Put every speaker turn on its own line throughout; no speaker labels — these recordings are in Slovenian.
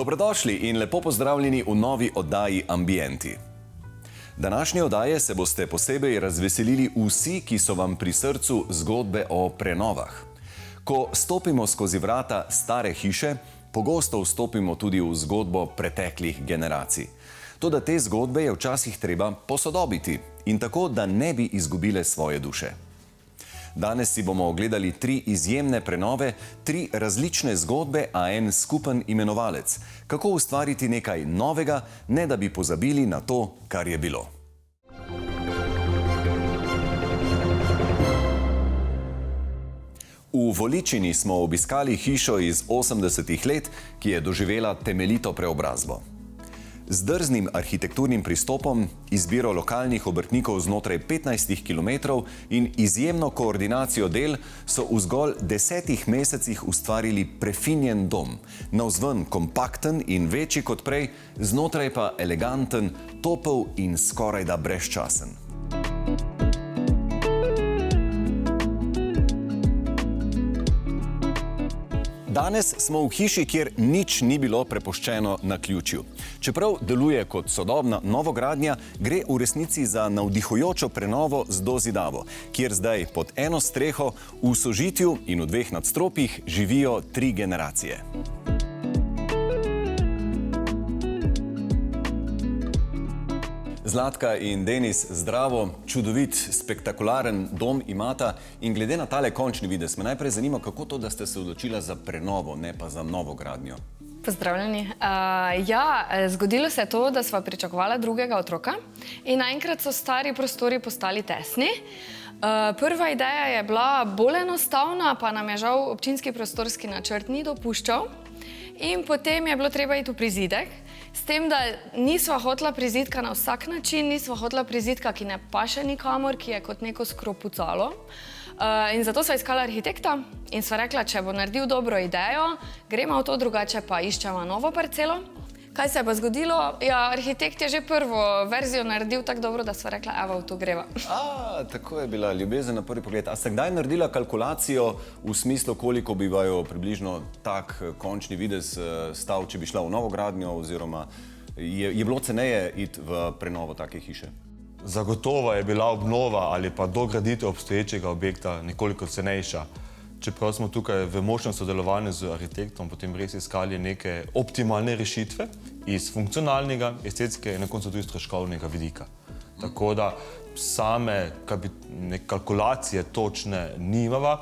Dobrodošli in lepo pozdravljeni v novi oddaji Ambienti. Današnje oddaje se boste posebej razveselili vsi, ki so vam pri srcu zgodbe o prenovah. Ko stopimo skozi vrata stare hiše, pogosto vstopimo tudi v zgodbo preteklih generacij. Toda te zgodbe je včasih treba posodobiti in tako, da ne bi izgubile svoje duše. Danes si bomo ogledali 3 izjemne prenove, 3 različne zgodbe, a en skupen imenovalec. Kako ustvariti nekaj novega, ne da bi pozabili na to, kar je bilo. V Voličini smo obiskali hišo iz 80-ih let, ki je doživela temeljito preobrazbo. Z drznim arhitekturnim pristopom, izbiro lokalnih obrtnikov znotraj 15 km in izjemno koordinacijo del so v zgolj 10 mesecih ustvarili prefinjen dom, navzven kompakten in večji kot prej, znotraj pa eleganten, topel in skorajda brezčasen. Danes smo v hiši, kjer nič ni bilo prepuščeno naključju. Čeprav deluje kot sodobna novogradnja, gre v resnici za navdihujočo prenovo z dozidavo, kjer zdaj pod eno streho v sožitju in v 2 nadstropjih živijo 3 generacije. Zlatka in Denis, zdravo, čudovit, spektakularen dom imata in glede na tale končni videz, me najprej zanima, kako to, da ste se odločila za prenovo, ne pa za novogradnjo.
Pozdravljeni. Zgodilo se je to, da sva pričakovala drugega otroka in naenkrat so stari prostori postali tesni. Prva ideja je bila bolj enostavna, pa nam je žal občinski prostorski načrt ni dopuščal. In potem je bilo treba iti v prizidek, s tem, da nisva hotela prizidka na vsak način, nisva hotela prizidka, ki ne paše nikamor, ki je kot neko skropucalo. In zato sva iskala arhitekta in sva rekla, če bo naredil dobro idejo, gremo v to, drugače pa iščemo novo parcelo. Kaj se je pa zgodilo? Ja, arhitekt je že prvo verzijo naredil tako dobro, da sva rekla, evo, v to greva.
Tako je bila ljubezen na prvi pogled. A ste kdaj naredila kalkulacijo v smislu, koliko bi vaju približno tak končni videz stal, če bi šla v novogradnjo, oziroma je bilo ceneje iti v prenovo take hiše?
Zagotovo je bila obnova ali pa dograditev obstoječega objekta nekoliko cenejša. Čeprav smo tukaj v močnem sodelovanju z arhitektom potem res iskali neke optimalne rešitve iz funkcionalnega, estetskega in na koncu tudi stroškovnega vidika. Tako da same kalkulacije točne nimava,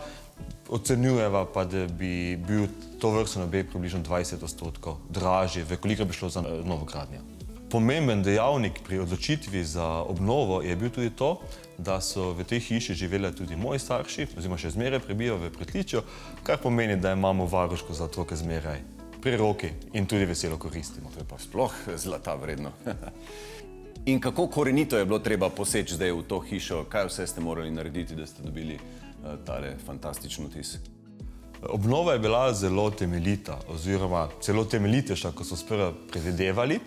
ocenjujeva pa, da bi bil tovrsten objekt približno 20% dražji, kolikor bi šlo za novogradnjo. Pomemben dejavnik pri odločitvi za obnovo je bil tudi to, da so v tej hiši živeli tudi moji starši, oziroma še zmeraj prebivajo v Pritličju, kar pomeni, da imamo varuško za otroke zmeraj pri roki in tudi veselo koristimo.
To je pa sploh zlata vredno. In kako korenito je bilo treba poseči zdaj v to hišo? Kaj vse ste morali narediti, da ste dobili tale fantastičen vtis?
Obnova je bila zelo temeljita, oziroma celo temeljitejša, kot so sprva predvidevali.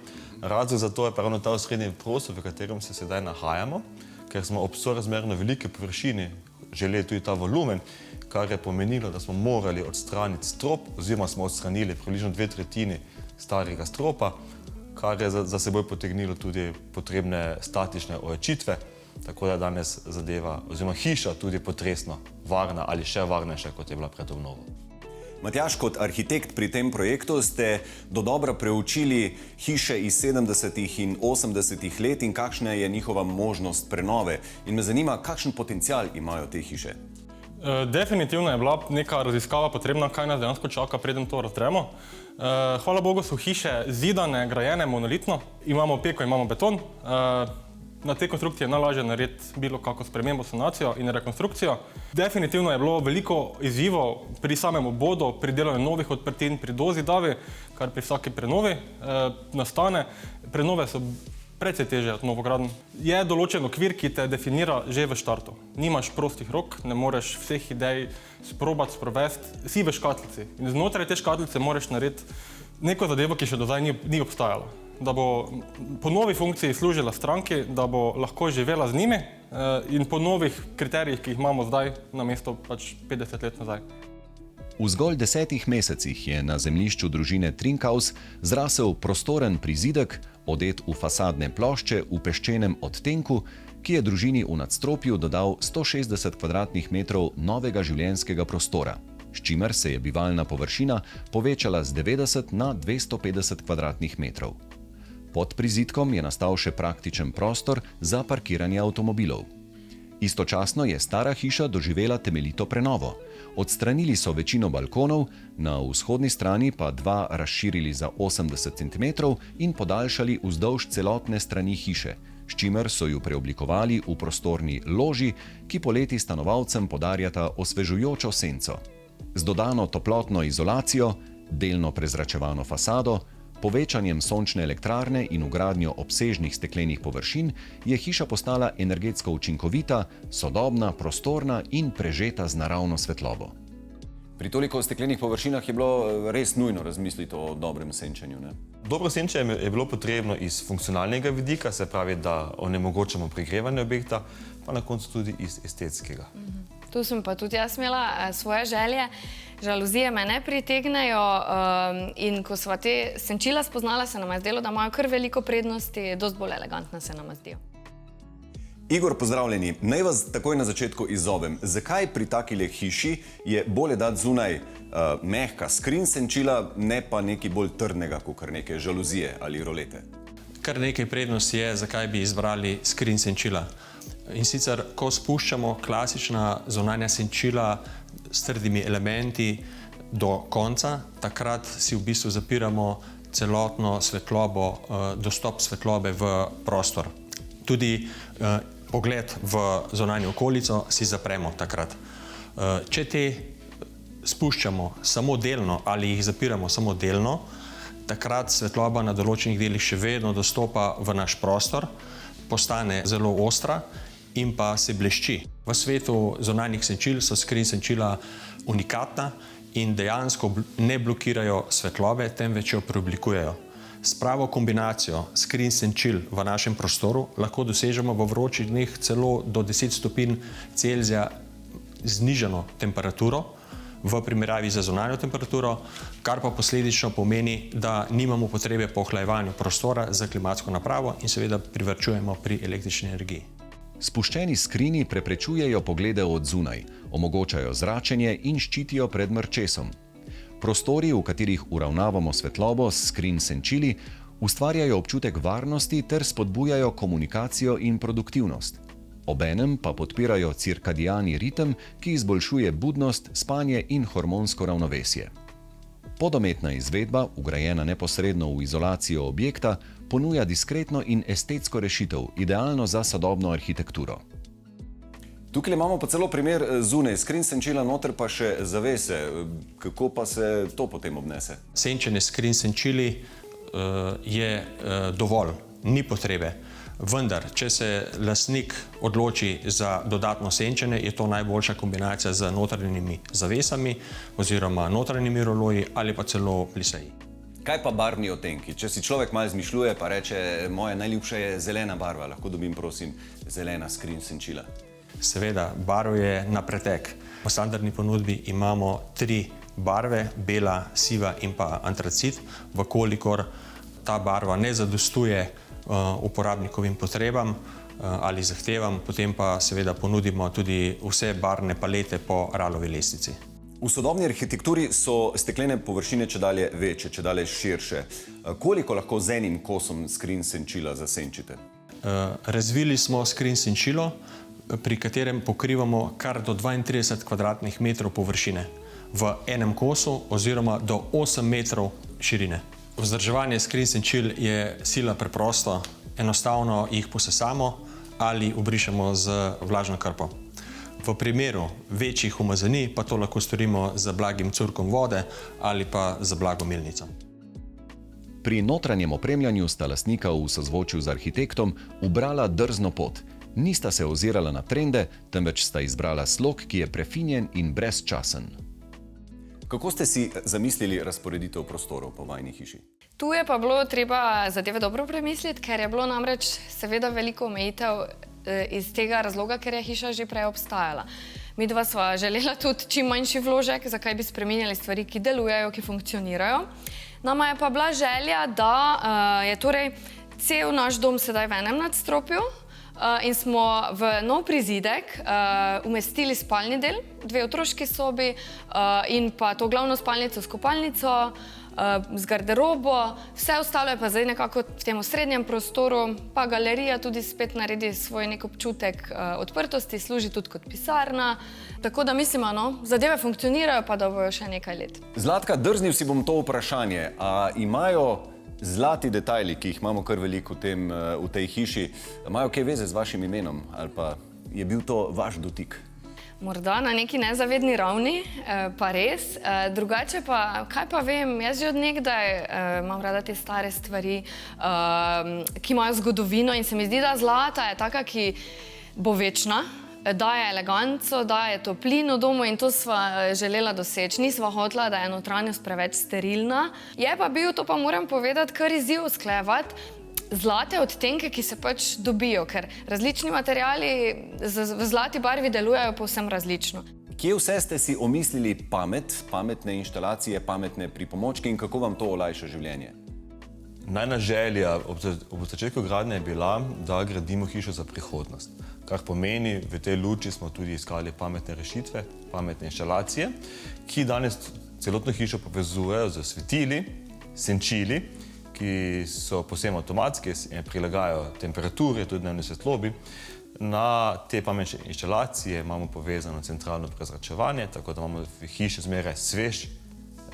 Razlog za to je ravno ta osrednji prostor, v katerem se sedaj nahajamo, ker smo ob sorazmerno veliki površini želeli tudi ta volumen, kar je pomenilo, da smo morali odstraniti strop, oziroma smo odstranili približno 2/3 starega stropa, kar je za seboj potegnilo tudi potrebne statične ojačitve, tako da danes zadeva, oziroma hiša tudi potresno varna ali še varnejša, kot je bila pred obnovo.
Matjaž, kot arhitekt pri tem projektu ste dodobra preučili hiše iz 70. in 80. let in kakšna je njihova možnost prenove. In me zanima, kakšen potencial imajo te hiše?
Definitivno je bila neka raziskava potrebna, kaj nas dejansko čaka, preden to razdremo. Hvala Bogu so hiše zidane, grajene monolitno. Imamo peko, imamo beton. Na te konstrukcije je najlažje narediti bilo kako spremembo, sanacijo in rekonstrukcijo. Definitivno je bilo veliko izzivov pri samem obodu, pri delanju novih odprtin, pri dozidavi, kar pri vsaki prenovi nastane. Prenove so precej težje od novogradnj. Je določen okvir, ki te definira že v štartu. Nimaš prostih rok, ne moreš vseh idej sprobati, sprovesti, si v škatlici. In znotraj te škatlice moraš narediti neko zadevo, ki še do zdaj ni obstajala. Da bo po novi funkciji služila stranki, da bo lahko živela z njimi in po novih kriterijih, ki jih imamo zdaj, namesto 50 let nazaj.
V zgolj 10 mesecih je na zemljišču družine Trinkaus zrasel prostoren prizidek, odet v fasadne plošče v peščenem odtenku, ki je družini v nadstropju dodal 160 kvadratnih metrov novega življenjskega prostora, s čimer se je bivalna površina povečala z 90 na 250 kvadratnih metrov. Pod prizidkom je nastal še praktičen prostor za parkiranje avtomobilov. Istočasno je stara hiša doživela temeljito prenovo. Odstranili so večino balkonov, na vzhodni strani pa dva razširili za 80 cm in podaljšali vzdolž celotne strani hiše, s čimer so jo preoblikovali v prostorni loži, ki poleti stanovalcem podarjata osvežujočo senco. Z dodano toplotno izolacijo, delno prezračevano fasado, povečanjem sončne elektrarne in vgradnjo obsežnih steklenih površin je hiša postala energetsko učinkovita, sodobna, prostorna in prežeta z naravno svetlobo. Pri toliko steklenih površinah je bilo res nujno razmisliti o dobrem senčenju, ne?
Dobro senčenje je bilo potrebno iz funkcionalnega vidika, se pravi, da onemogočamo pregrevanje objekta, pa na koncu tudi iz estetskega.
Tu sem pa tudi jaz imela svoje želje. Žaluzije me ne pritegnejo in ko sva te senčila spoznala, se nam je zdelo, da imajo kar veliko prednosti, dosti bolj elegantna se nam zdijo.
Igor, pozdravljeni. Naj vas takoj na začetku izzovem. Zakaj pri takile hiši je bolje dati zunaj mehka skrin senčila, ne pa nekaj bolj trdnega, kot neke žaluzije ali rolete?
Kar nekaj prednosti je, zakaj bi izbrali skrin senčila. In sicer, ko spuščamo klasična zunanja senčila s trdimi elementi do konca, takrat si v bistvu zapiramo celotno svetlobo, dostop svetlobe v prostor. Tudi pogled v zunanjo okolico si zapremo takrat. Če te spuščamo samo delno ali jih zapiramo samo delno, takrat svetloba na določenih delih še vedno dostopa v naš prostor, postane zelo ostra in pa se blešči. V svetu zunanjih senčil so skrin senčila unikatna in dejansko ne blokirajo svetlobe, temveč jo preoblikujejo. S pravo kombinacijo skrin senčil v našem prostoru lahko dosežemo v vročih dneh celo do 10 stopinj Celzija znižano temperaturo v primerjavi z zunanjo temperaturo, kar pa posledično pomeni, da nimamo potrebe po ohlajevanju prostora za klimatsko napravo in seveda privarčujemo pri električni energiji.
Spuščeni skrini preprečujejo poglede od zunaj, omogočajo zračenje in ščitijo pred mrčesom. Prostori, v katerih uravnavamo svetlobo s skrin senčili, ustvarjajo občutek varnosti ter spodbujajo komunikacijo in produktivnost. Obenem pa podpirajo cirkadiani ritem, ki izboljšuje budnost, spanje in hormonsko ravnovesje. Podometna izvedba, vgrajena neposredno v izolacijo objekta, ponuja diskretno in estetsko rešitev, idealno za sodobno arhitekturo. Tukaj imamo pa celo primer zunaj, skrin senčila, noter pa še zavese. Kako pa se to potem obnese?
Senčenje skrin senčili je dovolj, ni potrebe. Vendar, če se lastnik odloči za dodatno senčenje, je to najboljša kombinacija z notranjimi zavesami oziroma notranjimi roloji ali pa celo pliseji.
Kaj pa barvni odtenki? Če si človek malo izmišljuje, pa reče, moja najljubša je zelena barva, lahko dobim, prosim, zelena skrin senčila.
Seveda, barv je na pretek. V standardni ponudbi imamo 3 barve, bela, siva in pa antracit. Vkolikor ta barva ne zadostuje uporabnikovim potrebam ali zahtevam, potem pa seveda ponudimo tudi vse barvne palete po Ralovi lestvici.
V sodobni arhitekturi so steklene površine čedalje večje, čedalje širše. Koliko lahko z enim kosom skrin senčila zasenčite?
Razvili smo skrin senčilo, pri katerem pokrivamo kar do 32 kvadratnih metrov površine v enem kosu oziroma do 8 metrov širine. Vzdrževanje skrin senčil je sila preprosto, enostavno jih posesamo ali obrišemo z vlažno krpo. V primeru večjih umazanij pa to lahko storimo z blagim curkom vode ali pa z blago milnico.
Pri notranjem opremljanju sta lastnika v sozvočju z arhitektom ubrala drzno pot. Nista se ozirala na trende, temveč sta izbrala slog, ki je prefinjen in brezčasen. Kako ste si zamislili razporeditev prostorov po vajni hiši?
Tu je pa bilo treba zadeve dobro premisliti, ker je bilo namreč seveda veliko omejitev iz tega razloga, ker je hiša že prej obstajala. Midva sva želela tudi čim manjši vložek, zakaj bi spreminjali stvari, ki delujejo, ki funkcionirajo. Nama je pa bila želja, da je torej cel naš dom sedaj v enem nadstropju in smo v nov prizidek umestili spalni del, 2 otroški sobi in pa to glavno spalnico s kopalnico, z garderobo, vse ostalo je pa zdaj nekako v tem srednjem prostoru, pa galerija tudi spet naredi svoj nek občutek odprtosti, služi tudi kot pisarna, tako da mislimo, no, zadeve funkcionirajo, pa da bojo še nekaj let.
Zlatka, drznil si bom to vprašanje. A imajo zlati detajli, ki jih imamo kar veliko v tej hiši, imajo kaj veze z vašim imenom? Ali pa je bil to vaš dotik?
Morda na neki nezavedni ravni, pa res. Drugače pa, kaj pa vem, jaz že od nekdaj imam rada te stare stvari, ki imajo zgodovino in se mi zdi, da zlata je taka, ki bo večna, daje eleganco, daje toplino domu in to sva želela doseči. Nisva hotela, da je notranjost preveč sterilna. Je pa bil, to pa moram povedati, kar izziv usklajevati zlate odtenke, ki se pač dobijo, ker različni materiali v zlati barvi delujejo povsem različno.
Kje vse ste si omislili pametne inštalacije, pametne pripomočke in kako vam to olajša življenje?
Najna želja ob začetku gradnje je bila, da gradimo hišo za prihodnost. Kar pomeni, v tej luči smo tudi iskali pametne rešitve, pametne inštalacije, ki danes celotno hišo povezujejo z svetili, senčili, ki so povsem avtomatski in prilagajajo temperaturi, tudi dnevni svetlobi. Na te pametne inštalacije imamo povezano centralno prezračevanje, tako da imamo v hiši zmeraj svež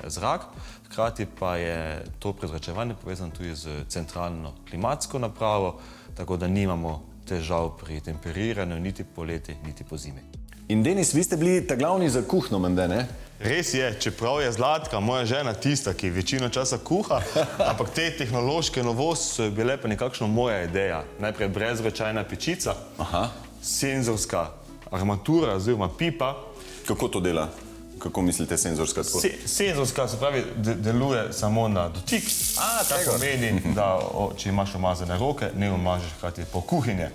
zrak. Hkrati pa je to prezračevanje povezano tudi z centralno klimatsko napravo, tako da nimamo težav pri temperiranju niti poleti, niti pozimi.
In Denis, vi ste bili ta glavni za kuhno, menda, ne?
Res je, čeprav je Zlatka, moja žena, tista, ki večino časa kuha, ampak te tehnološke novosti so bile pa nekakšno moja ideja. Najprej brezročajna pečica, senzorska armatura oziroma pipa.
Kako to dela? Kako mislite senzorska?
Senzorska, se pravi, deluje samo na dotik. To pomeni, da če imaš umazane roke, ne umažeš hkrati po kuhinje.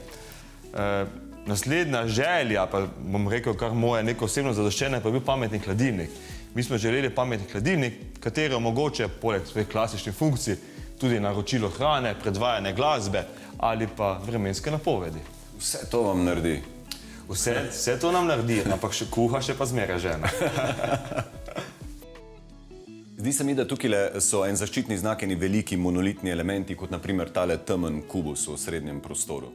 Naslednja želja, pa bom rekel kar moje neko osebno zadoščenje, pa je bil pametni hladilnik. Mi smo želeli pametni hladilnik, kateri omogoča poleg svojih klasičnih funkcij tudi naročilo hrane, predvajanje glasbe ali pa vremenske napovedi.
Vse to vam naredi?
Vse to nam naredi, ampak še kuha še pa zmeraj žena.
Zdi se mi, da tukaj so en zaščitni znak, eni veliki monolitni elementi, kot naprimer tale temen kubus v srednjem prostoru.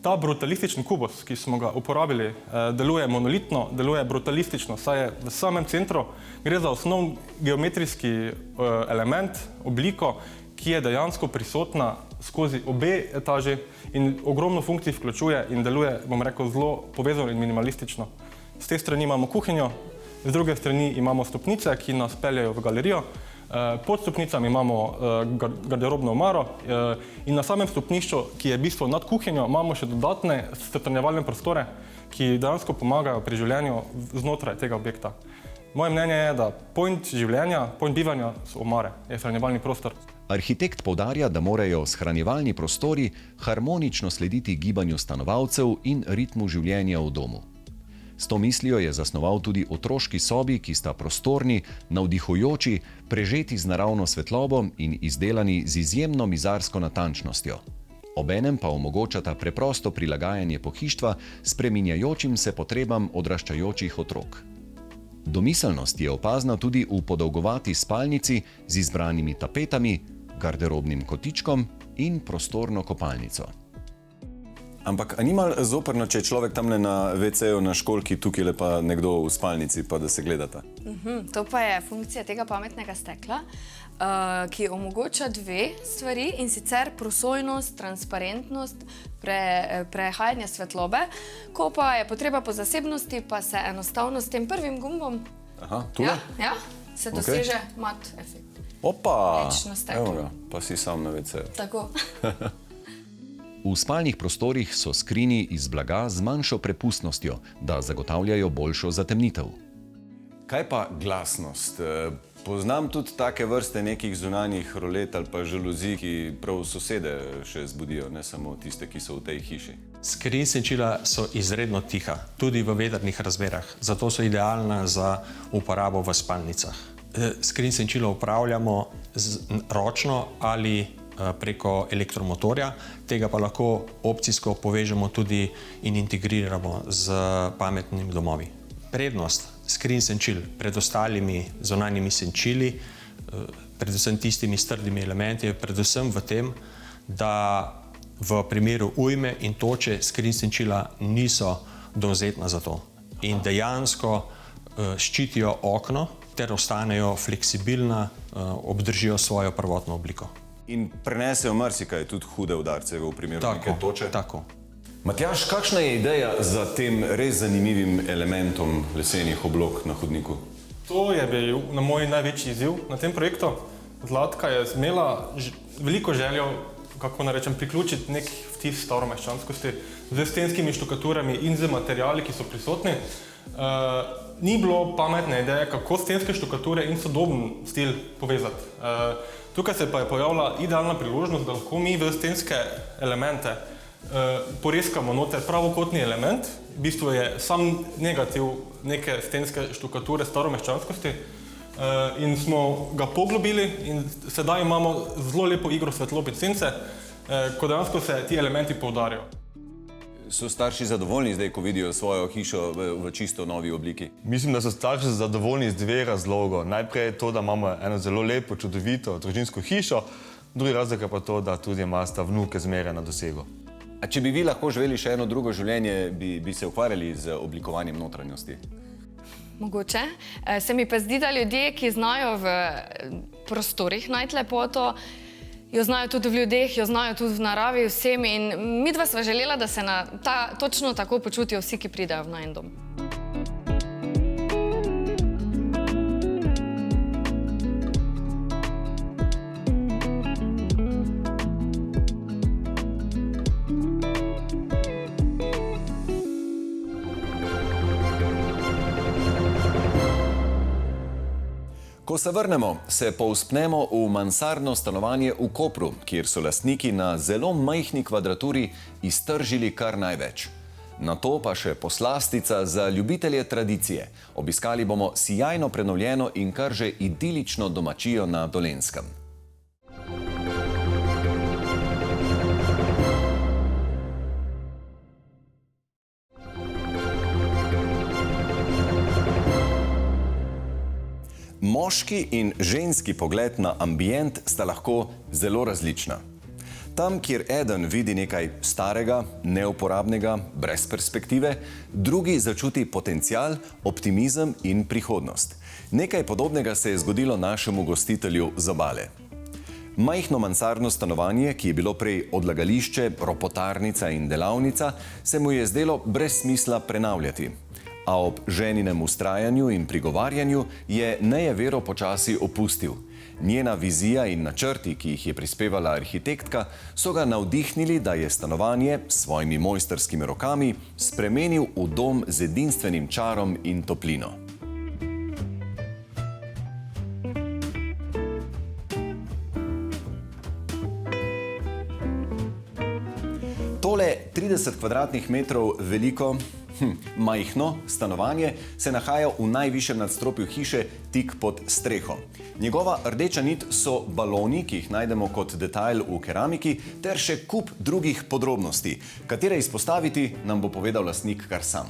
Ta brutalistični kubus, ki smo ga uporabili, deluje monolitno, deluje brutalistično, saj je v samem centru. Gre za osnovni geometrijski element, obliko, ki je dejansko prisotna skozi obe etaži in ogromno funkcij vključuje in deluje, bom rekel, zelo povezano in minimalistično. Z te strani imamo kuhinjo, z druge strani imamo stopnice, ki nas peljejo v galerijo. Pod stopnicami imamo garderobno omaro in na samem stopnišču, ki je v bistvu nad kuhinjo, imamo še dodatne strnjevalne prostore, ki dejansko pomagajo pri življenju znotraj tega objekta. Moje mnenje je, da point življenja, point bivanja so omare, je shranjevalni prostor.
Arhitekt poudarja, da morajo shranjevalni prostori harmonično slediti gibanju stanovalcev in ritmu življenja v domu. S to mislijo je zasnoval tudi otroški sobi, ki sta prostorni, navdihujoči, prežeti z naravno svetlobo in izdelani z izjemno mizarsko natančnostjo. Obenem pa omogočata preprosto prilagajanje pohištva spreminjajočim se potrebam odraščajočih otrok. Domiselnost je opazna tudi v podolgovati spalnici z izbranimi tapetami, garderobnim kotičkom in prostorno kopalnico. Ampak a ni malo zoprno, če je človek tamle na WC-ju na školjki, tukaj pa nekdo v spalnici, pa da se gledata?
To pa je funkcija tega pametnega stekla, ki omogoča 2 stvari, in sicer prosojnost, transparentnost, prehajanje svetlobe. Ko pa je potreba po zasebnosti, pa se enostavno s tem prvim gumbom
tule?
Ja, se doseže mat efekt.
Opa,
Več na steklu.
evo ga, pa si sam na WC-ju.
Tako.
V spalnih prostorih so skrini iz blaga z manjšo prepustnostjo, da zagotavljajo boljšo zatemnitev. Kaj pa glasnost? Poznam tudi take vrste nekih zunanjih rolet ali pa žaluzij, ki prav sosede še zbudijo, ne samo tiste, ki so v tej hiši.
Skrin senčila so izredno tiha, tudi v vetrnih razmerah, zato so idealna za uporabo v spalnicah. Skrin senčilo upravljamo ročno ali preko elektromotorja, tega pa lahko opcijsko povežemo tudi in integriramo z pametnimi domovi. Prednost skrin senčil pred ostalimi zunanjimi senčili, predvsem tistimi s trdimi elementi, je predvsem v tem, da v primeru ujme in toče skrin senčila niso dovzetna za to in dejansko ščitijo okno ter ostanejo fleksibilna, obdržijo svojo prvotno obliko.
In prenesejo marsikaj, tudi hude udarce v primeru neke toče.
Tako.
Matjaž, kakšna je ideja za tem res zanimivim elementom lesenih oblog na hodniku?
To je bil na moj največji izziv na tem projektu. Zlatka je imela veliko željo, kako naj rečem, priključiti nek vtis staromeščanskosti z stenskimi štukaturami in z materiali, ki so prisotni. Ni bilo pametne ideje, kako stenske štukature in sodoben stil povezati. Tukaj se pa je pojavila idealna priložnost, da lahko mi v stenske elemente poreskamo noter pravokotni element, v bistvu je sam negativ neke stenske štukature staromeščanskosti in smo ga poglobili in sedaj imamo zelo lepo igro svetlob in sence, ko dejansko se ti elementi poudarjajo.
So starši zadovoljni zdaj, ko vidijo svojo hišo v čisto novi obliki?
Mislim, da so starši zadovoljni z dve razlogov. Najprej je to, da imamo eno zelo lepo, čudovito družinsko hišo, drugi razlog je pa to, da tudi imata vnuke zmeraj na dosegu.
A če bi vi lahko živeli še eno drugo življenje, bi se ukvarjali z oblikovanjem notranjosti?
Mogoče. Se mi pa zdi, da ljudje, ki znajo v prostorih najti lepoto, jo znajo tudi v ljudeh, jo znajo tudi v naravi, vsemi. In midva sva želela, da se točno tako počutijo vsi, ki pridejo v najin dom.
Ko se vrnemo, se povzpnemo v mansardno stanovanje v Kopru, kjer so lastniki na zelo majhni kvadraturi iztržili kar največ. Na to pa še poslastica za ljubitelje tradicije. Obiskali bomo sijajno prenovljeno in kar že idilično domačijo na Dolenjskem. Moški in ženski pogled na ambient sta lahko zelo različna. Tam, kjer eden vidi nekaj starega, neuporabnega, brez perspektive, drugi začuti potencial, optimizem in prihodnost. Nekaj podobnega se je zgodilo našemu gostitelju z Obale. Majhno mansardno stanovanje, ki je bilo prej odlagališče, ropotarnica in delavnica, se mu je zdelo brez smisla prenavljati. A ob ženinem vztrajanju in prigovarjanju je Nejevero počasi opustil. Njena vizija in načrti, ki jih je prispevala arhitektka, so ga navdihnili, da je stanovanje s svojimi mojstrskimi rokami spremenil v dom z edinstvenim čarom in toplino. Tole 30 kvadratnih metrov veliko, majhno stanovanje se nahaja v najvišjem nadstropju hiše tik pod streho. Njegova rdeča nit so baloni, ki jih najdemo kot detajl v keramiki, ter še kup drugih podrobnosti. Katere izpostaviti, nam bo povedal lastnik kar sam.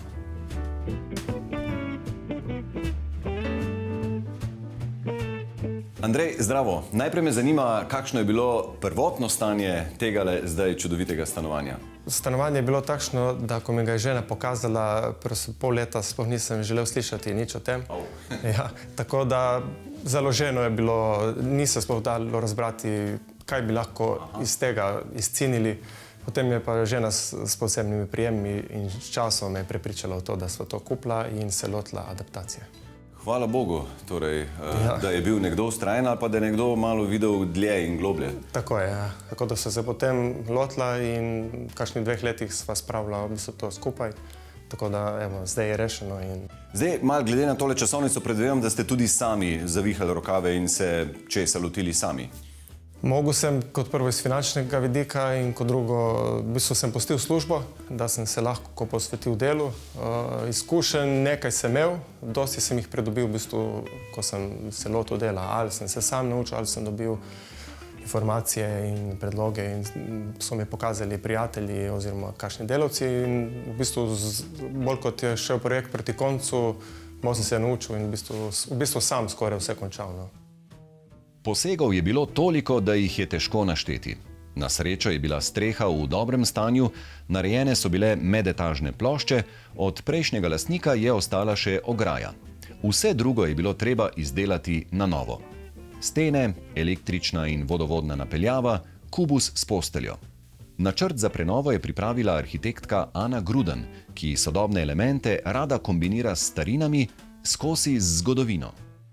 Andrej, zdravo. Najprej me zanima, kakšno je bilo prvotno stanje tegale zdaj čudovitega stanovanja.
Stanovanje je bilo takšno, da ko mi ga je žena pokazala, pol leta sploh nisem želel slišati nič o tem. Ja, tako da založeno je bilo, ni se sploh dalo razbrati, kaj bi lahko iz tega izcinili. Potem je pa žena s posebnimi prijemmi in s časom me prepričala v to, da sva to kupila in se lotila adaptacije.
Hvala Bogu, torej, da je bil nekdo vztrajen ali pa da je nekdo malo videl dlje in globlje.
Tako je, ja. Tako da so se potem lotila in v kakšnih 2 letih sva spravila v bistvu to skupaj. Tako da, evo, zdaj je rešeno.
Zdaj, malo glede na tole časovnico, predvidevam, da ste tudi sami zavihali rokave in se česa lotili sami.
Mogel sem kot prvo iz finančnega vidika in kot drugo, v bistvu sem pustil službo, da sem se lahko posvetil delu. Izkušenj nekaj sem imel, dosti sem jih pridobil v bistvu, ko sem se lotil dela. Ali sem se sam naučil, ali sem dobil informacije in predloge in so mi pokazali prijatelji oziroma kakšni delavci in v bistvu bolj kot je šel projekt proti koncu, bolj sem se naučil in v bistvu sam skoraj vse končal. No.
Posegov je bilo toliko, da jih je težko našteti. Na srečo je bila streha v dobrem stanju, narejene so bile medetažne plošče, od prejšnjega lastnika je ostala še ograja. Vse drugo je bilo treba izdelati na novo. Stene, električna in vodovodna napeljava, kubus s posteljo. Načrt za prenovo je pripravila arhitektka Ana Gruden, ki sodobne elemente rada kombinira s starinami, skozi z zgodovino.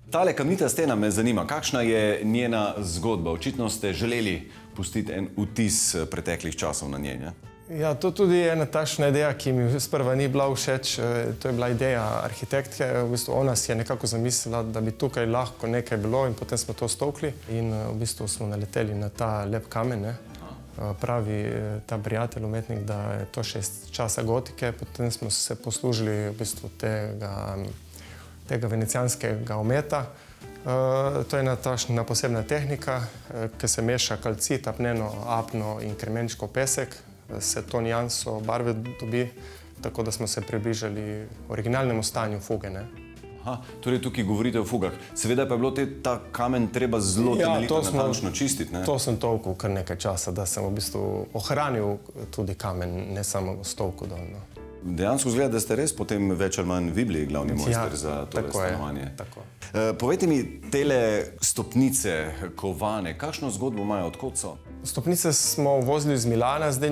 Tale kamnita stena me zanima, kakšna je njena zgodba. Očitno ste želeli pustiti en vtis preteklih časov na njej, ne?
Ja, to tudi je ena takšna ideja, ki mi sprva ni bila všeč. To je bila ideja arhitektke. V bistvu ona si je nekako zamislila, da bi tukaj lahko nekaj bilo in potem smo to stolkli. In v bistvu smo naleteli na ta lep kamen, ne? Pravi ta prijatelj, umetnik, da je to še iz časa gotike. Potem smo se poslužili v bistvu tega venecijanskega ometa. To je ena takšna posebna tehnika, ki se meša kalcit, apneno, apno in kremenčkov pesek. Se to nijanso barve dobi, tako da smo se približali originalnemu stanju fuge. Ne?
Aha, torej tukaj govorite o fugah. Seveda pa je bilo ta kamen treba zelo temeljito natančno čistiti, ne?
To sem tolkel kar nekaj časa, da sem v bistvu ohranil tudi kamen, ne samo stolkel dol. No.
Dejansko zgleda, da ste res potem več ali manj vi bili glavni mojster za tole stanovanje.
Tako.
Povejte mi, tele stopnice, kovane, kakšno zgodbo imajo, odkot so?
Stopnice smo vozili iz Milana, zdaj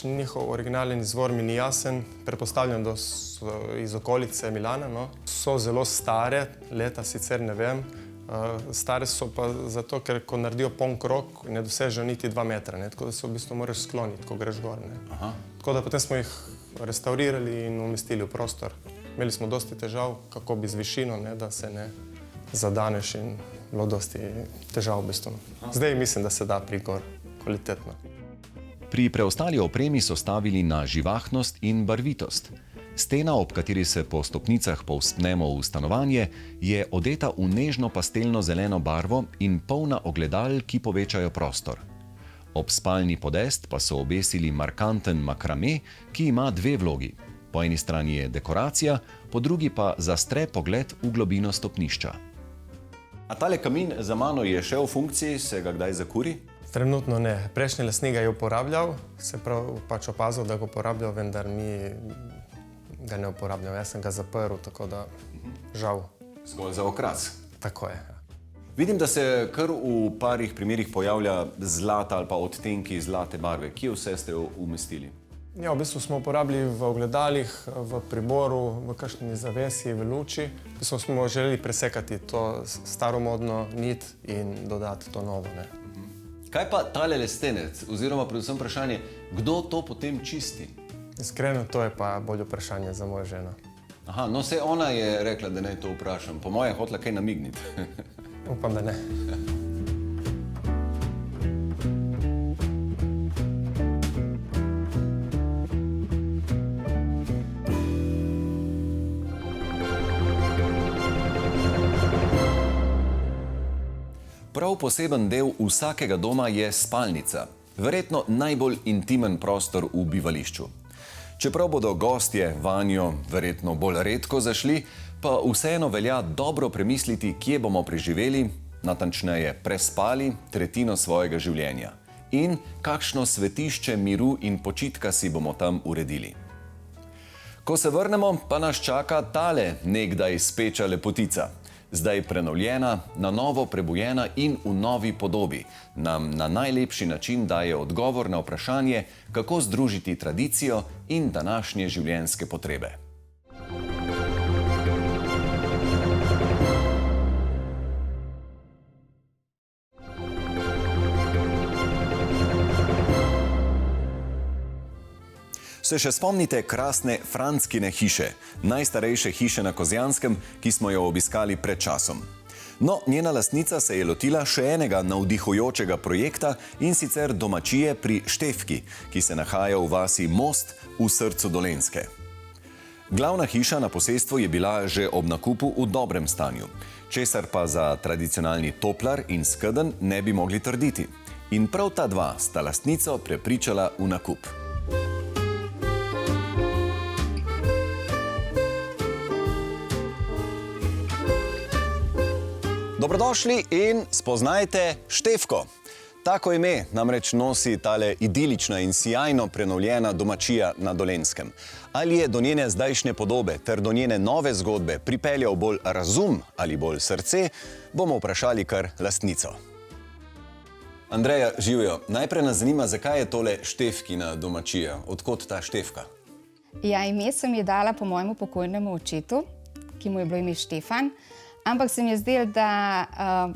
njihov originalen izvor mi ni jasen. Predpostavljam, da so iz okolice Milana. No. So zelo stare, leta sicer ne vem. Stare so pa zato, ker ko naredijo poln krog, ne dosežejo niti 2 metra, ne? Tako da se v bistvu moraš skloniti, ko greš gor. Ne? Tako da potem smo jih restaurirali in umestili v prostor. Imeli smo dosti težav, kako bi z višino, ne, da se ne zadaneš in bilo dosti težav v bistvu. Zdaj mislim, da se da pri gor kvalitetno.
Pri preostali opremi so stavili na živahnost in barvitost. Stena, ob kateri se po stopnicah povzpnemo v stanovanje, je odeta v nežno pastelno zeleno barvo in polna ogledal, ki povečajo prostor. Ob spalni podest pa so obesili markanten makrame, ki ima 2 vlogi. Po eni strani je dekoracija, po drugi pa zastre pogled v globino stopnišča. A tale kamin za mano je še v funkciji, se ga kdaj zakuri?
Trenutno ne. Prejšnji lastnik ga je uporabljal, se prav pač opazil, da ga uporabljal, vendar mi ga ne uporabljam. Jaz sem ga zaprl, tako da žal.
Zgolj za okras.
Tako je.
Vidim, da se kar v parih primerih pojavlja zlata ali pa odtenki zlate barve. Kje vse ste umestili?
Ja, v bistvu smo uporabili v ogledalih, v priboru, v kakšni zavesi, v luči. V bistvu smo želeli presekati to staromodno nit in dodati to novo. Ne?
Kaj pa tale lestenec, oziroma predvsem vprašanje, kdo to potem čisti?
Iskreno, to je pa bolj vprašanje za mojo ženo.
Aha, no se ona je rekla, da naj to vprašam. Po moje hotela kaj namigniti.
Upam, da ne.
Prav poseben del vsakega doma je spalnica. Verjetno najbolj intimen prostor v bivališču. Čeprav bodo gostje vanjo verjetno bolj redko zašli, pa vseeno velja dobro premisliti, kje bomo preživeli, natančneje prespali tretjino svojega življenja in kakšno svetišče miru in počitka si bomo tam uredili. Ko se vrnemo, pa nas čaka tale nekdaj speča lepotica. Zdaj prenovljena, na novo prebujena in v novi podobi, nam na najlepši način daje odgovor na vprašanje, kako združiti tradicijo in današnje življenjske potrebe. Se še spomnite krasne Franckine hiše, najstarejše hiše na Kozjanskem, ki smo jo obiskali pred časom? No, njena lastnica se je lotila še enega navdihujočega projekta, in sicer domačije pri Štefki, ki se nahaja v vasi Most v srcu Dolenjske. Glavna hiša na posestvu je bila že ob nakupu v dobrem stanju, česar pa za tradicionalni toplar in skedenj ne bi mogli trditi. In prav ta dva sta lastnico prepričala v nakup. Dobrodošli in spoznajte Štefko. Tako ime namreč nosi tale idilična in sijajno prenovljena domačija na Dolenjskem. Ali je do njene zdajšnje podobe ter do njene nove zgodbe pripeljal bolj razum ali bolj srce, bomo vprašali kar lastnico. Andreja, živijo. Najprej nas zanima, zakaj je tole Štefkina domačija? Odkot ta Štefka?
Ja, ime sem ji dala po mojemu pokojnemu očetu, ki mu je bilo ime Štefan, ampak se mi je zdelo, da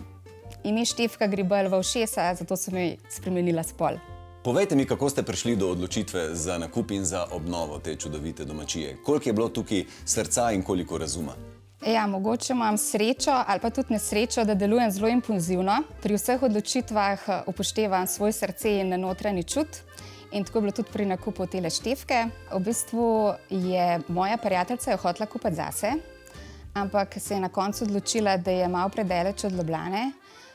ime Štefka gre bolj v ušesa, zato sem ji spremenila spol.
Povejte mi, kako ste prišli do odločitve za nakup in za obnovo te čudovite domačije. Koliko je bilo tukaj srca in koliko razuma?
Ja, mogoče imam srečo ali pa tudi nesrečo, da delujem zelo impulzivno. Pri vseh odločitvah upoštevam svoj srce in notranji čut. In tako je bilo tudi pri nakupu tele Štefke. V bistvu je moja prijateljica jo hotela kupiti zase, ampak se je na koncu odločila, da je malo predaleč od Ljubljane.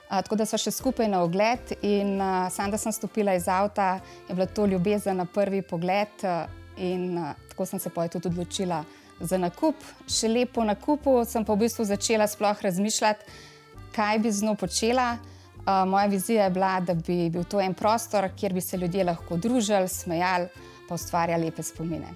Tako da sva še skupaj na ogled in sam, da sem stopila iz avta, je bila to ljubezen na prvi pogled in tako sem se potem tudi odločila za nakup. Šele po nakupu sem pa v bistvu začela sploh razmišljati, kaj bi z njo počela. Moja vizija je bila, da bi bil to en prostor, kjer bi se ljudje lahko družili, smejali, pa ustvarjali lepe spomine.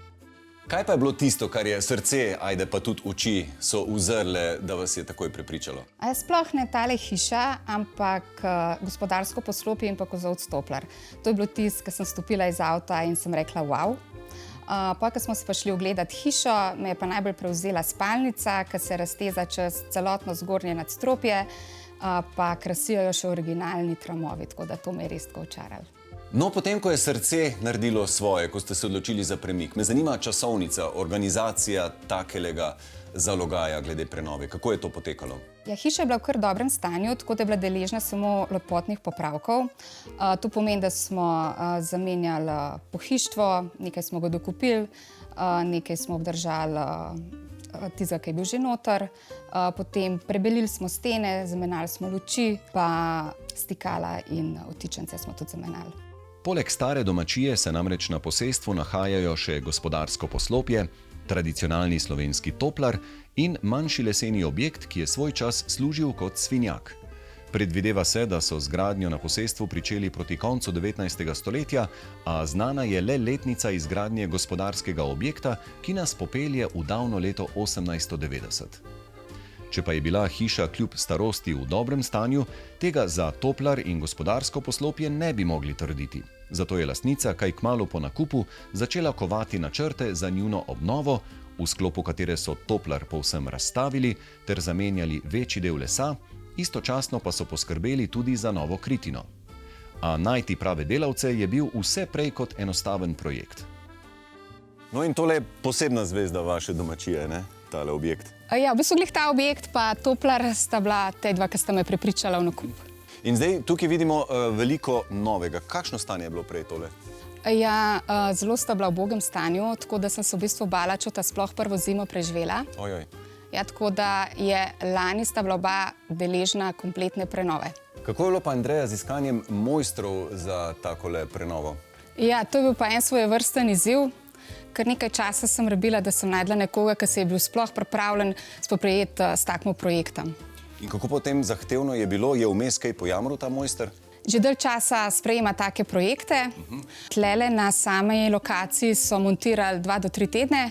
Kaj pa je bilo tisto, kar je srce, ajde pa tudi oči, so uzrle, da vas je takoj prepričalo?
Sploh ne tale hiša, ampak gospodarsko poslopje in pa kozovc toplar. To je bilo tisto, ko sem stopila iz avta in sem rekla wow. Ko smo se pa šli ogledati hišo, me je pa najbolj prevzela spalnica, ki se razteza čez celotno zgornje nadstropje, pa krasijo jo še originalni tramovi, tako da to me je res tako očaralo.
No, potem, ko je srce naredilo svoje, ko ste se odločili za premik, me zanima časovnica, organizacija takelega zalogaja glede prenove. Kako je to potekalo?
Ja, hiša je bila v kar dobrem stanju, tako da je bila deležna samo lepotnih popravkov. To pomeni, da smo zamenjali pohištvo, nekaj smo ga dokupili, nekaj smo obdržali tistega, ki je bil že noter, potem prebelili smo stene, zamenjali smo luči, pa stikala in vtičence smo tudi zamenjali.
Poleg stare domačije se namreč na posestvu nahajajo še gospodarsko poslopje, tradicionalni slovenski toplar in manjši leseni objekt, ki je svoj čas služil kot svinjak. Predvideva se, da so z gradnjo na posestvu pričeli proti koncu 19. stoletja, a znana je le letnica izgradnje gospodarskega objekta, ki nas popelje v davno leto 1890. Če pa je bila hiša kljub starosti v dobrem stanju, tega za toplar in gospodarsko poslopje ne bi mogli trditi. Zato je lastnica kaj kmalu po nakupu začela kovati načrte za njuno obnovo, v sklopu katere so toplar povsem razstavili ter zamenjali večji del lesa, istočasno pa so poskrbeli tudi za novo kritino. A najti prave delavce je bil vse prej kot enostaven projekt. No in tole je posebna zvezda vaše domačije, ne? Tale objekt.
Ja, v bistvu glih ta objekt pa toplar sta bila te dva, ki sta me prepričala v nakup.
In zdaj tukaj vidimo veliko novega. Kakšno stanje je bilo prej tole?
Ja, zelo sta bila v ubogem stanju, tako da sem se v bistvu bala, če ta sploh prvo zimo preživela.
Ojoj.
Ja, tako da je lani sta bila oba deležna kompletne prenove.
Kako je bilo pa, Andreja, z iskanjem mojstrov za takole prenovo?
Ja, to je bil pa en svojevrsten izziv. Kar nekaj časa sem rabila, da sem našla nekoga, ki se je bil sploh pripravljen spoprijeti s takim projektom.
In kako potem zahtevno je bilo? Je vmes kaj pojamral ta mojster?
Že dalj časa sprejema take projekte. Tlele na samej lokaciji so montirali 2 do 3 tedne,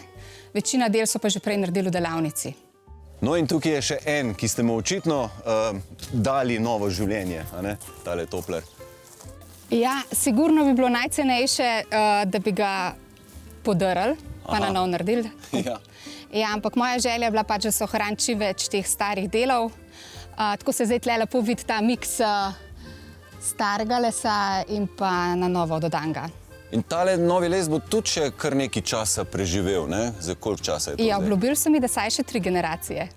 večina del so pa že prej naredili v delavnici.
No in tukaj je še en, ki ste mu očitno dali novo življenje, a ne? Tale toplar.
Ja, sigurno bi bilo najcenejše, da bi ga podarili, pa na novo naredili.
Ja.
Ja, ampak moja želja je bila pač, da se ohrani čim več teh starih delov. Tako se zdaj tle lepo vidi ta miks starega lesa in pa na novo dodanga.
In tale novi les bo tudi še kar nekaj časa preživel, ne? Za koliko časa je to
Ja,
zdaj?
obljubili so mi, da saj še 3 generacije.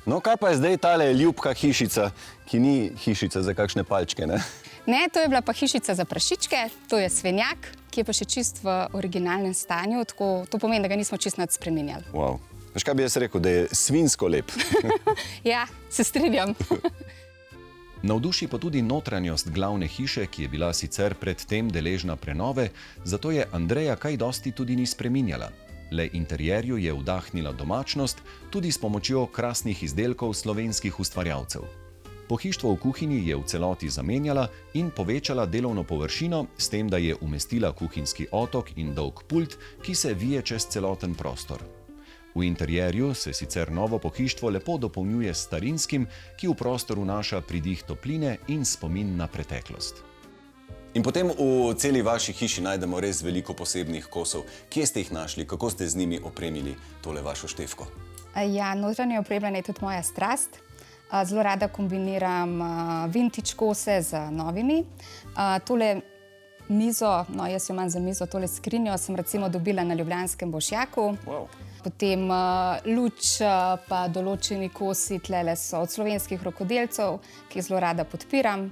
No, kaj pa je zdaj tale ljubka hišica, ki ni hišica za kakšne palčke, ne?
Ne, to je bila pa hišica za prašičke, to je svinjak, ki je pa še čist v originalnem stanju, tako to pomeni, da ga nismo čist nad spremenjali.
Wow. Veš, kaj bi jaz rekel, da je svinsko lep.
Ja, se strinjam.
Navduši pa tudi notranjost glavne hiše, ki je bila sicer predtem deležna prenove, zato je Andreja kaj dosti tudi ni spreminjala. Le interjerju je vdahnila domačnost, tudi s pomočjo krasnih izdelkov slovenskih ustvarjalcev. Pohištvo v kuhinji je v celoti zamenjala in povečala delovno površino, s tem, da je umestila kuhinjski otok in dolg pult, ki se vije čez celoten prostor. V interjerju se sicer novo pohištvo lepo dopolnjuje s starinskim, ki v prostor vnaša pridih topline in spomin na preteklost. In potem v celi vaši hiši najdemo res veliko posebnih kosov. Kje ste jih našli, kako ste z njimi opremili tole vašo štefko?
Ja, notranje opremljanje je tudi moja strast. Zelo rada kombiniram vintage kose z novimi. Tole mizo, no jaz jo imam za mizo, tole skrinjo sem recimo dobila na ljubljanskem Bošjaku.
Wow.
Potem luč, pa določeni kosi tlele so od slovenskih rokodelcev, ki jih zelo rada podpiram.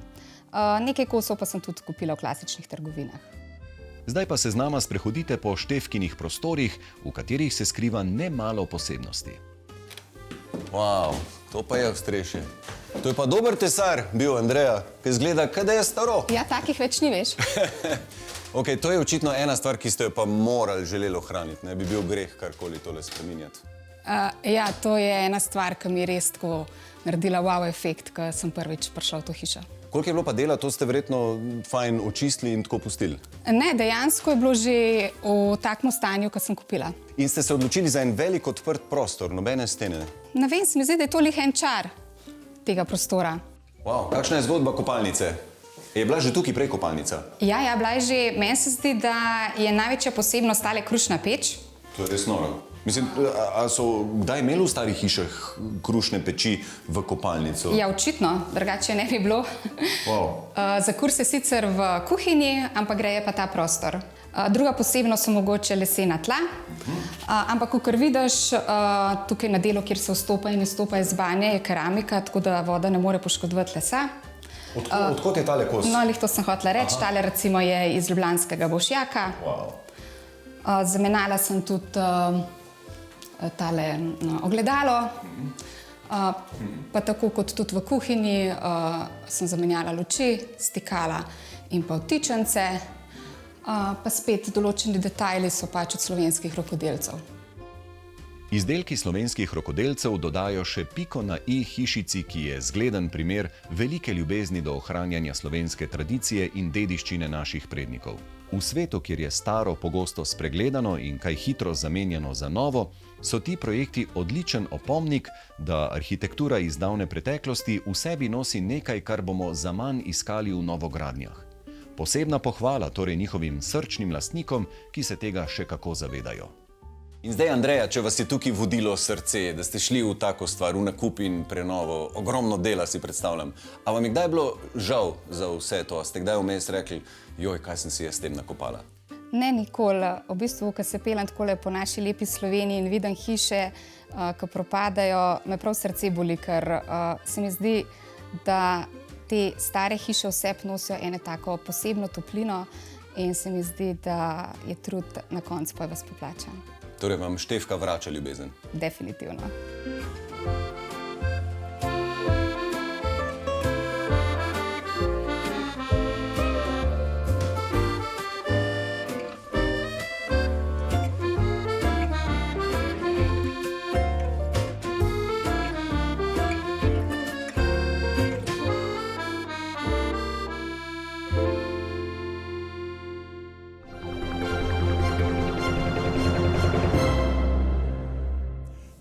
Nekaj kosov pa sem tudi kupila v klasičnih trgovinah.
Zdaj pa se z nama sprehodite po štefkinih prostorih, v katerih se skriva nemalo posebnosti. Wow, to pa je ostrešje. To je pa dober tesar bil, Andreja, ki zgleda, kaj da je staro.
Ja, takih več ni, veš.
Ok, to je očitno ena stvar, ki ste jo pa morali želeli ohraniti. Ne bi bil greh karkoli tole spreminjati.
Ja, to je ena stvar, ki mi je res tako naredila wow efekt, ko sem prvič prišla v to hišo.
Koliko je bilo pa dela, to ste verjetno fajn očistili in tako pustili?
Ne, dejansko je bilo že v takem stanju, ko sem kupila.
In ste se odločili za en velik odprt prostor, nobene stene.
Ne vem, se mi zdi, da je to lih en čar tega prostora.
Wow, kakšna je zgodba kopalnice? Je bila že tukaj prej kopalnica?
Ja, bila je že, meni se zdi, da je največja posebnost tale krušna peč.
To je res noro. Mislim, a so kdaj imeli v starih hišah krušne peči v kopalnico?
Ja, očitno, drugače ne bi bilo.
Wow.
Za kurs je sicer v kuhinji, ampak greje pa ta prostor. Druga posebnost so mogoče lesena tla, ampak ko vidiš tukaj na delu, kjer se vstopa in izstopa iz banje, je keramika, tako da voda ne more poškodovati lesa.
Odkot je tale kos?
No, to sem hotela reči. Tale recimo je iz ljubljanskega Bošjaka.
Wow.
Zamenjala sem tudi tale ogledalo, pa tako kot tudi v kuhinji sem zamenjala luči, stikala in pa vtičence, pa spet določeni detajli so pač od slovenskih rokodelcev.
Izdelki slovenskih rokodelcev dodajo še piko na i hišici, ki je zgleden primer velike ljubezni do ohranjanja slovenske tradicije in dediščine naših prednikov. V svetu, kjer je staro pogosto spregledano in kaj hitro zamenjano za novo, so ti projekti odličen opomnik, da arhitektura iz davne preteklosti v sebi nosi nekaj, kar bomo zaman iskali v novogradnjah. Posebna pohvala torej njihovim srčnim lastnikom, ki se tega še kako zavedajo. In zdaj, Andreja, če vas je tukaj vodilo srce, da ste šli v tako stvar, v nakup in prenovo, ogromno dela si predstavljam. A vam je kdaj bilo žal za vse to? Ste kdaj vmes rekli, joj, kaj sem si jaz s tem nakopala?
Ne, nikoli. V bistvu, ko se peljem takole po naši lepi Sloveniji in vidim hiše, ki propadajo, me prav srce boli, ker se mi zdi, da te stare hiše vse nosijo eno tako posebno toplino in se mi zdi, da je trud na koncu pa vas poplačan.
Torej vam štefka vrača ljubezen?
Definitivno.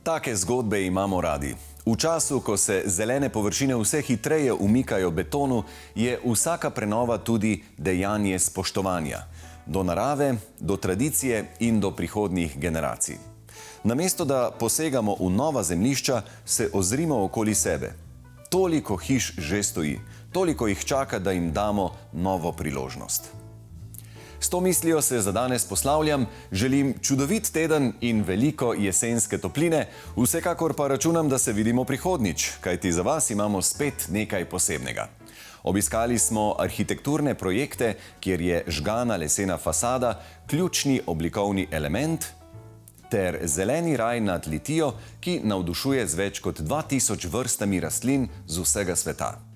Take zgodbe imamo radi. V času, ko se zelene površine vse hitreje umikajo betonu, je vsaka prenova tudi dejanje spoštovanja. Do narave, do tradicije in do prihodnjih generacij. Namesto da posegamo v nova zemljišča, se ozrimo okoli sebe. Toliko hiš že stoji, toliko jih čaka, da jim damo novo priložnost. S to mislijo se za danes poslavljam, želim čudovit teden in veliko jesenske topline, vsekakor pa računam, da se vidimo prihodnjič, kajti za vas imamo spet nekaj posebnega. Obiskali smo arhitekturne projekte, kjer je žgana lesena fasada ključni oblikovni element, ter zeleni raj nad Litijo, ki navdušuje z več kot 2000 vrstami rastlin z vsega sveta.